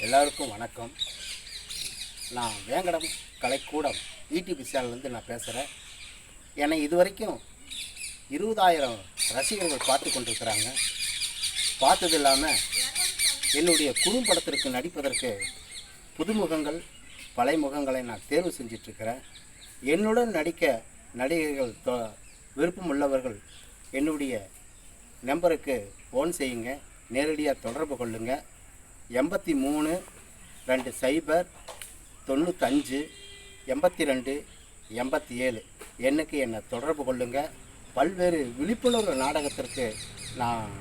எல்லாருக்கும் வணக்கம். நான் வேங்கடம் கலைக்கூடம் யூடியூப் சேனல்லேருந்து நான் பேசுகிறேன். என்னை இது வரைக்கும் 20,000 ரசிகர்கள் பார்த்து கொண்டிருக்கிறாங்க. பார்த்தது இல்லாமல் என்னுடைய குறும்படத்திற்கு நடிப்பதற்கு புதுமுகங்கள் பழைய முகங்களை நான் தேர்வு செஞ்சிட்ருக்கிறேன். என்னுடன் நடிக்க நடிகர்கள் விருப்பம் உள்ளவர்கள் என்னுடைய நம்பருக்கு ஃபோன் செய்யுங்க, நேரடியாக தொடர்பு கொள்ளுங்கள். 83 20 95 82 87 எண்ணுக்கு என்னை தொடர்பு கொள்ளுங்கள். பல்வேறு விழிப்புணர்வு நாடகத்திற்கு நான்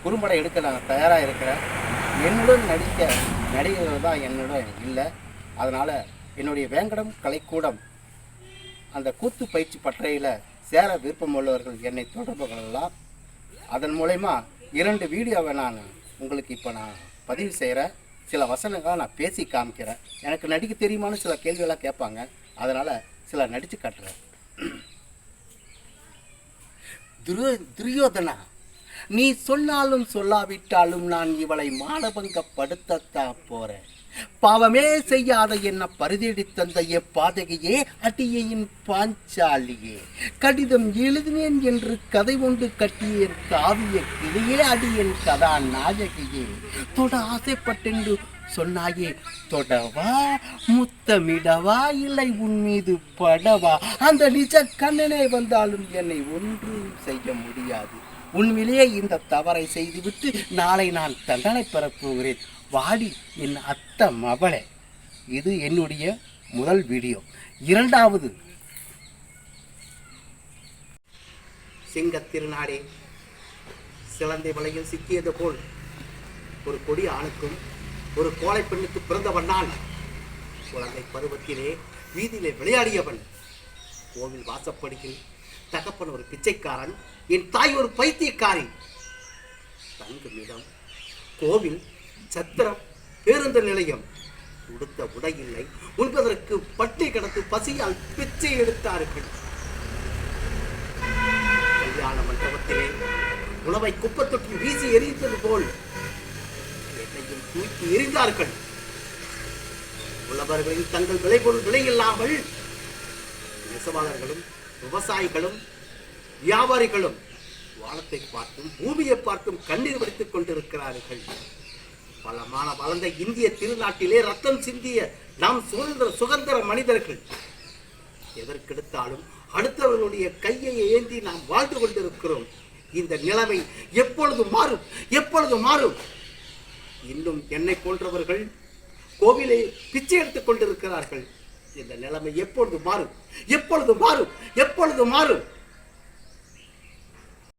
குறும்படம் எடுக்க நான் தயாராக இருக்கிறேன். என்னுடன் நடிக்க நடிகர்கள் தான் என்னுடன் இல்லை. அதனால் என்னுடைய வேங்கடம் கலைக்கூடம் அந்த கூத்து பயிற்சி பட்டறையில் சேர விருப்பம் உள்ளவர்கள் என்னை தொடர்பு கொள்ளலாம். அதன் மூலயமா 2 வீடியோவை நான் உங்களுக்கு இப்போ நான் பதிவு செய்கிறேன். சில வசனங்களை நான் பேசி காமிக்கிறேன். எனக்கு நடிக்க தெரியுமான்னு சில கேள்வியெல்லாம் கேட்பாங்க. அதனால் சில நடித்து காட்டுறேன். துரியோதனா, நீ சொன்னாலும் சொல்லாவிட்டாலும் நான் இவளை மானபங்கப்படுத்தத்தான் போகிறேன். பாவமே செய்யாத என்ன பரிதேடி தந்த பாதகையே, அடியின் பாஞ்சாலியே, கடிதம் எழுதினேன் என்று கதை ஒன்று கட்டிய காவிய கிளியே, அடியின் கதாநாயகியே, தொட ஆசைப்பட்டென்று சொன்னாயே, தொடவா முத்தமிடவா இல்லை உன் மீது படவா? அந்த நிஜ கண்ணனே வந்தாலும் என்னை ஒன்றும் செய்ய முடியாது. உண்மையிலேயே இந்த தவறை செய்துவிட்டு நாளை நான் தண்டனை பெறப் போகிறேன். வாடி என் அத்தை மகளே. இது என்னுடைய முதல் வீடியோ. 2வது, சிங்கத் திருநாடே, சிலந்தை வலையில் சிக்கியது போல் ஒரு கொடி ஆணுக்கும் ஒரு கோழை பெண்ணுக்கு பிறந்தவன் நான். குழந்தை பருவத்திலே வீதியிலே விளையாடியவன். கோவில் வாசப்படியில் தகப்பன் ஒரு பிச்சைக்காரன், என் தாய் ஒரு பைத்தியக்காரி. தங்குமிடம் கோவில், சத்திரம், பேருந்து நிலையம். உடுத்த உடை இல்லை, உண்பதற்கு பட்டி கிடந்து பசியால் பிச்சை எடுத்தார்கள். கல்யாண மண்டபத்திலே உணவை குப்பத்தொட்டி வீசி எரிந்தது போல் என்னையும் தூக்கி எறிந்தார்கள். உழவர்களின் தங்கள் விளைபொருள் விலை இல்லாமல் நெசவாளர்களும் விவசாயிகளும் வியாபாரிகளும் வானத்தை பார்த்தும் பூமியை பார்த்தும் கண்ணீர் வடித்துக் கொண்டிருக்கிறார்கள். பலமான வளர்ந்த இந்திய திருநாட்டிலே ரத்தம் சிந்திய நாம் சுதந்திர மனிதர்கள் எதற்கெடுத்தாலும் அடுத்தவர்களுடைய கையை ஏந்தி நாம் வாழ்ந்து கொண்டிருக்கிறோம். இந்த நிலைமை எப்பொழுது மாறும்? எப்பொழுது மாறும்? இன்னும் என்னை போன்றவர்கள் கோவிலை பிச்சை எடுத்துக் கொண்டிருக்கிறார்கள். இந்த நிலைமை எப்பொழுது மாறும்? எப்பொழுது மாறும்? எப்பொழுது மாறும்?